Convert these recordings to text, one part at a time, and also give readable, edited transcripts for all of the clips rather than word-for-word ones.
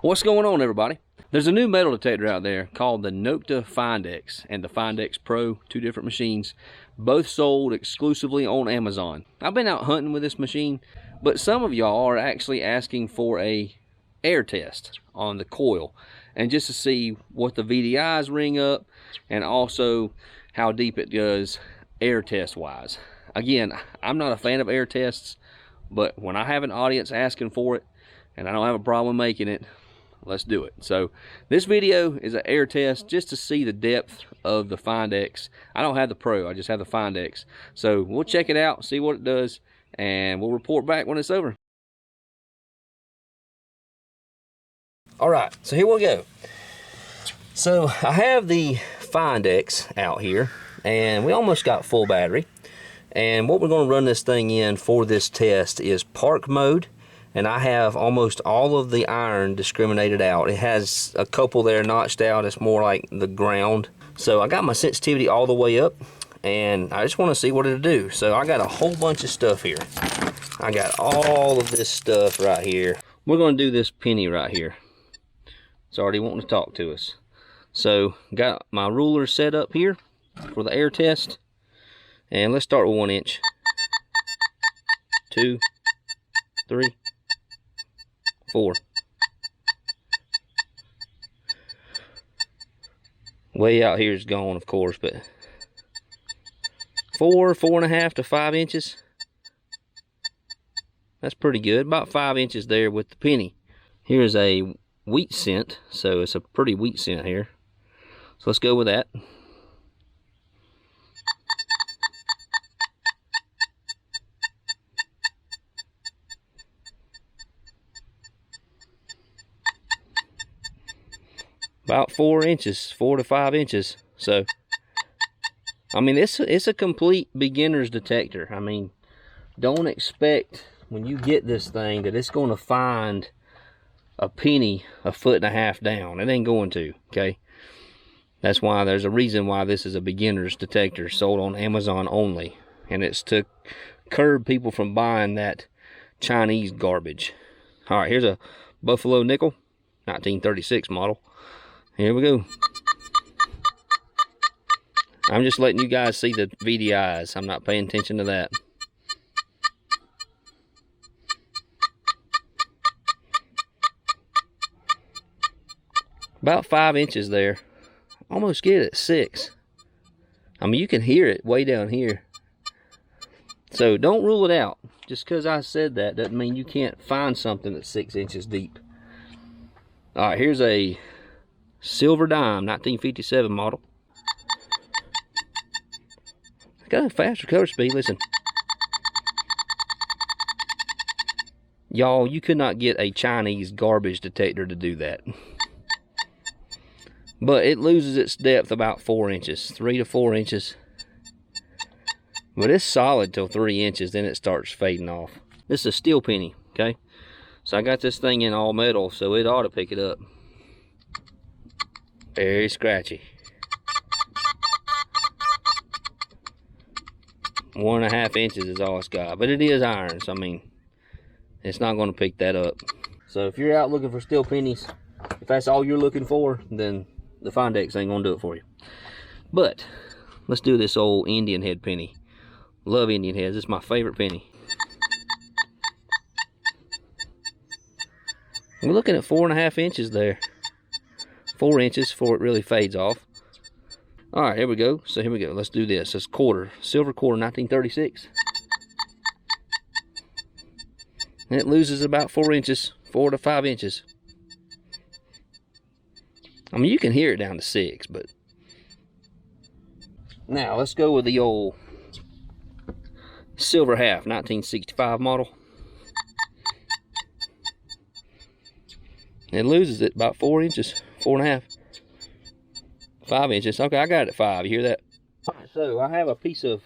What's going on, everybody? There's a new metal detector out there called the Nokta FindX and the FindX Pro, two different machines, both sold exclusively on Amazon. I've been out hunting with this machine, but some of y'all are actually asking for a air test on the coil, and just to see what the VDIs ring up and also how deep it does air test wise. Again, I'm not a fan of air tests, but when I have an audience asking for it and I don't have a problem making it, let's do it. So this video is an air test just to see the depth of the FindX. I don't have the Pro, I just have the FindX. So we'll check it out, see what it does, and we'll report back when it's over. All right, so here we go. So I have the FindX out here, and we almost got full battery. And what we're going to run this thing in for this test is park mode. And I have almost all of the iron discriminated out. It has a couple there notched out. It's more like the ground. So I got my sensitivity all the way up, and I just want to see what it'll do. So I got a whole bunch of stuff here. I got all of this stuff right here. We're going to do this penny right here. It's already wanting to talk to us. So got my ruler set up here for the air test. And let's start with 1 inch. 2, 3, 4. Way out here is gone, of course, but 4, 4.5 to 5 inches. That's pretty good. About 5 inches there with the penny. Here's a wheat scent, so it's a pretty wheat scent here. So let's go with that. About 4 inches, 4 to 5 inches. So, I mean, it's a complete beginner's detector. I mean, don't expect when you get this thing that it's going to find a penny 1.5 foot down. It ain't going to, okay? That's why there's a reason why this is a beginner's detector sold on Amazon only. And it's to curb people from buying that Chinese garbage. All right, here's a Buffalo nickel, 1936 model. Here we go. I'm just letting you guys see the VDIs. I'm not paying attention to that. About 5 inches there. Almost get it at 6. I mean, you can hear it way down here. So don't rule it out. Just because I said that doesn't mean you can't find something that's 6 inches deep. All right, here's a silver dime, 1957 model. It's got a faster cover speed. Listen, y'all, you could not get a Chinese garbage detector to do that. But it loses its depth about 4 inches, 3 to 4 inches. But it's solid till 3 inches, then it starts fading off. This is a steel penny, okay? So I got this thing in all metal, so it ought to pick it up. Very scratchy. 1.5 inches is all it's got, but it is iron, so I mean, it's not going to pick that up. So if you're out looking for steel pennies, if that's all you're looking for, then the FindX ain't going to do it for you. But let's do this old Indian head penny. Love Indian heads. It's my favorite penny. We're looking at 4.5 inches there. 4 inches before it really fades off. All right, here we go. So here we go. Let's do this. It's quarter, silver quarter, 1936. And it loses about 4 inches, 4 to 5 inches. I mean, you can hear it down to 6, but now let's go with the old silver half, 1965 model. It loses it about 4 inches, 4.5, 5 inches. Okay, I got it at 5. You hear that? All right, so I have a piece of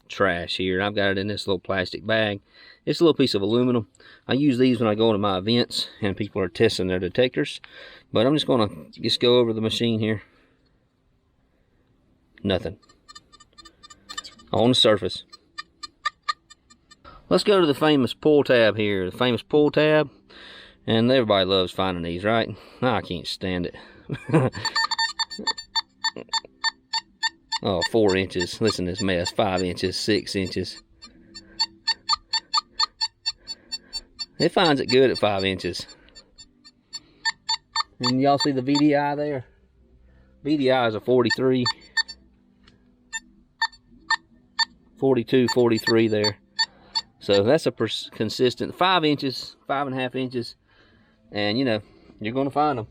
trash here. I've got it in this little plastic bag. It's a little piece of aluminum. I use these when I go into my events and people are testing their detectors. But I'm just gonna go over the machine here. Nothing on the surface. Let's go to the famous pull tab here. The famous pull tab. And everybody loves finding these, right? I can't stand it. Oh, 4 inches. Listen to this mess. 5 inches, 6 inches. It finds it good at 5 inches. And y'all see the VDI there? VDI is a 43. 42, 43 there. So that's a consistent 5 inches, 5.5 inches. And you know, you're going to find them.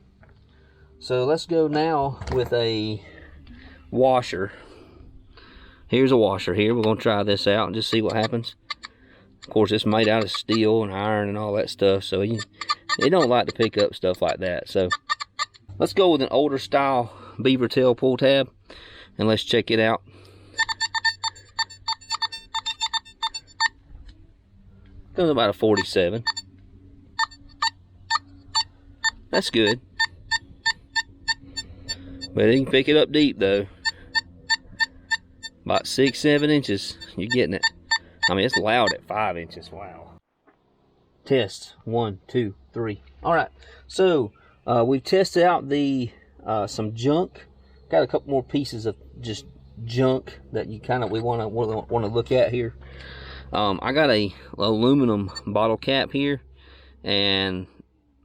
So let's go now with a washer. Here's a washer here. We're going to try this out and just see what happens. Of course, it's made out of steel and iron and all that stuff, so it don't like to pick up stuff like that. So let's go with an older style beaver tail pull tab, and let's check it out. Comes about a 47. That's good. But you can pick it up deep though. About 6-7 inches. You're getting it. I mean, it's loud at 5 inches. Wow. Test 1, 2, 3. All right. So we've tested out the some junk. Got a couple more pieces of just junk that we want to look at here. I got a aluminum bottle cap here, and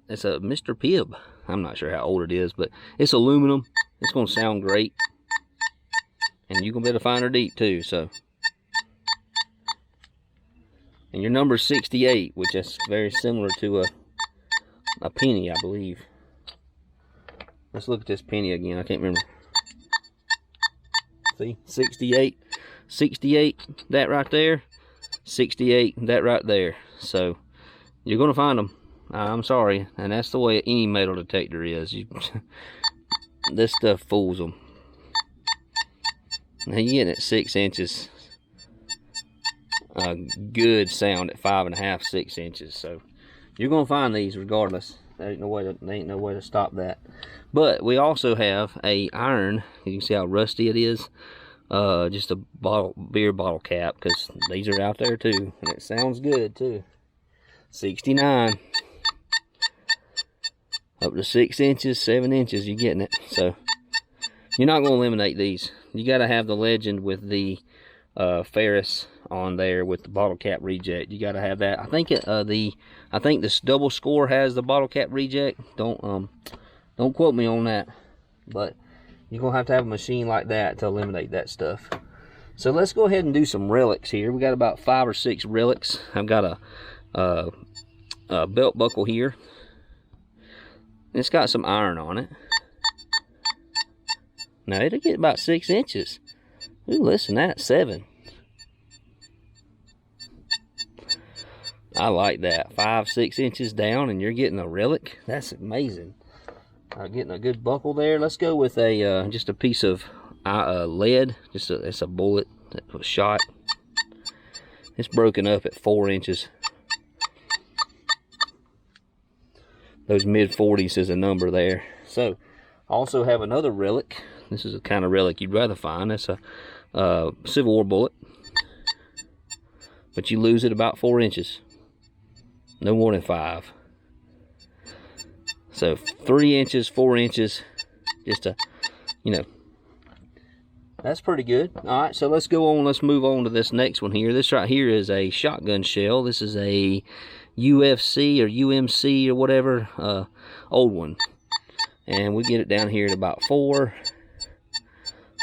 it's a Mr. Pibb. I'm not sure how old it is, but it's aluminum. It's gonna sound great, and you're gonna be able to find her deep too. So, and your number is 68, which is very similar to a penny, I believe. Let's look at this penny again. I can't remember. See, 68, 68. That right there. 68, that right there. So you're gonna find them. I'm sorry, and that's the way any metal detector is. This stuff fools them. Now you're getting at 6 inches. A good sound at 5.5, 6 inches. So you're gonna find these regardless. There ain't no way to stop that. But we also have a iron. You can see how rusty it is. Just a beer bottle cap, because these are out there too, and it sounds good too. 69, up to 6 inches, 7 inches, you're getting it. So you're not going to eliminate these. You got to have the legend with the ferrous on there with the bottle cap reject. You got to have that. I think I think this double score has the bottle cap reject. Don't quote me on that, but you're going to have a machine like that to eliminate that stuff. So let's go ahead and do some relics here. We got about 5 or 6 relics. I've got a belt buckle here. It's got some iron on it. Now it'll get about 6 inches. Ooh, listen to that, 7. I like that. 5, 6 inches down and you're getting a relic. That's amazing. Getting a good buckle there. Let's go with a just a piece of lead. It's a bullet that was shot. It's broken up at 4 inches. Those mid-40s is a number there. So, also have another relic. This is the kind of relic you'd rather find. That's a Civil War bullet. But you lose it about 4 inches. No more than 5. So 3 inches, 4 inches, just a, you know, that's pretty good. All right, so let's go on. Let's move on to this next one here. This right here is a shotgun shell. This is a UFC or UMC or whatever, old one. And we get it down here at about 4,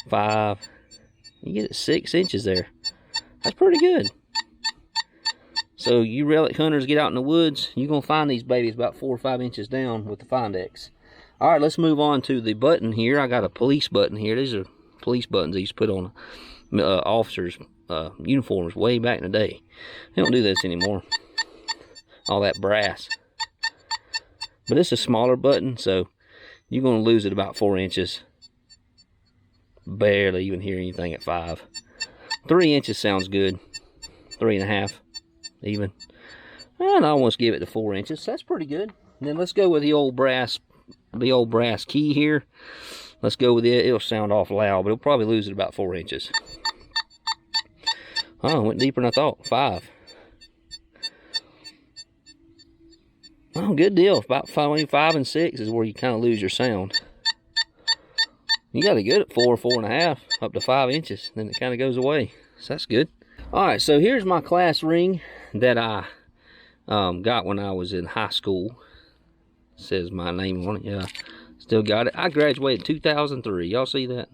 5. You get it 6 inches there. That's pretty good. So you relic hunters get out in the woods, you're going to find these babies about 4 or 5 inches down with the FindX. Alright, let's move on to the button here. I got a police button here. These are police buttons they used to put on officers' uniforms way back in the day. They don't do this anymore. All that brass. But it's a smaller button, so you're going to lose it about 4 inches. Barely even hear anything at 5. 3 inches sounds good. 3.5. Even. And I almost give it to 4 inches. That's pretty good. And then let's go with the old brass key here. Let's go with it. It'll sound awful loud, but it'll probably lose it about 4 inches. Oh, it went deeper than I thought. 5. Oh, good deal. About 5 and 6 is where you kind of lose your sound. You got it good at 4, 4.5, up to 5 inches. Then it kind of goes away. So that's good. All right, so here's my class ring that I got when I was in high school. It says my name on it. Yeah, still got it. I graduated in 2003. Y'all see that?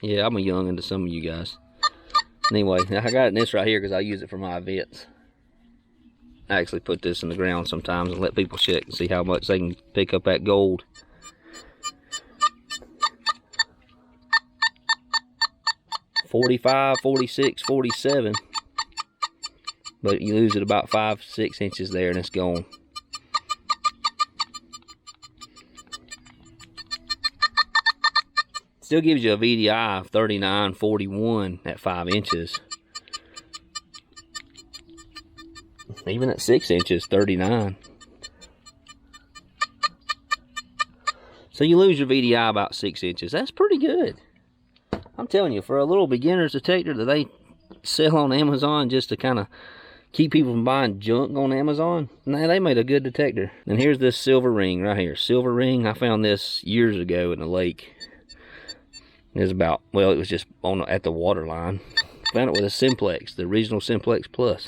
Yeah, I'm a youngin' to some of you guys. Anyway, I got it in this right here because I use it for my events. I actually put this in the ground sometimes and let people check and see how much they can pick up that gold. $45, $46, $47. But you lose it about 5, 6 inches there and it's gone. Still gives you a VDI of 39, 41 at 5 inches. Even at 6 inches, 39. So you lose your VDI about 6 inches. That's pretty good. I'm telling you, for a little beginner's detector that they sell on Amazon just to kind of keep people from buying junk on Amazon, nah, they made a good detector. And here's this silver ring right here. Silver ring, I found this years ago in the lake. It was about, well, it was just at the water line. Found it with a Simplex, the original Simplex Plus.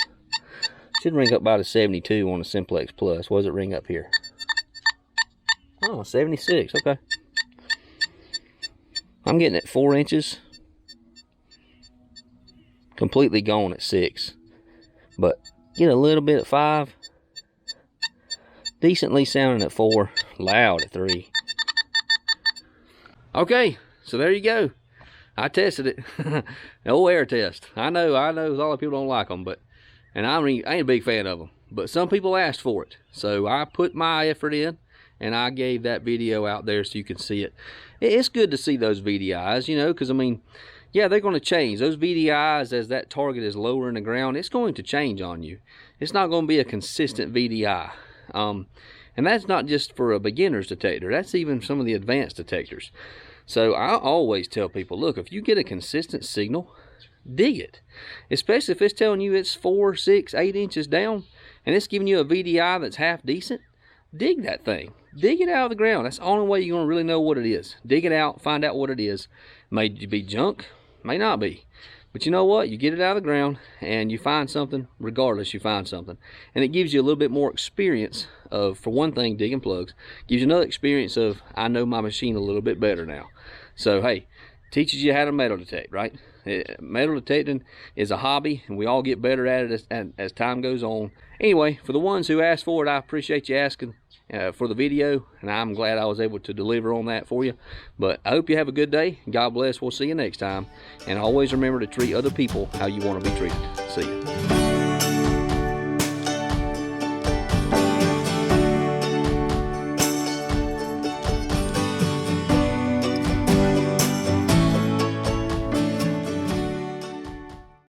Should ring up about a 72 on a Simplex Plus. What does it ring up here? Oh, 76, okay. I'm getting it 4 inches. Completely gone at 6. But get a little bit at 5. Decently sounding at 4. Loud at 3. Okay, so there you go. I tested it. The old air test. I know a lot of people don't like them, but and I ain't a big fan of them, but some people asked for it, so I put my effort in and I gave that video out there so you can see it. It's good to see those VDIs, you know, because I mean, yeah, they're going to change. Those VDIs, as that target is lower in the ground, it's going to change on you. It's not going to be a consistent VDI. And that's not just for a beginner's detector. That's even some of the advanced detectors. So I always tell people, look, if you get a consistent signal, dig it. Especially if it's telling you it's 4, 6, 8 inches down, and it's giving you a VDI that's half decent, dig that thing. Dig it out of the ground. That's the only way you're going to really know what it is. Dig it out, find out what it is. May be junk, may not be. But you know what? You get it out of the ground and you find something, regardless, you find something. And it gives you a little bit more experience of, for one thing, digging plugs. Gives you another experience of, I know my machine a little bit better now. So, hey, teaches you how to metal detect, right? Metal detecting is a hobby, and we all get better at it as time goes on. Anyway, for the ones who asked for it, I appreciate you asking for the video, and I'm glad I was able to deliver on that for you. But I hope you have a good day. God bless. We'll see you next time. And always remember to treat other people how you want to be treated. See you.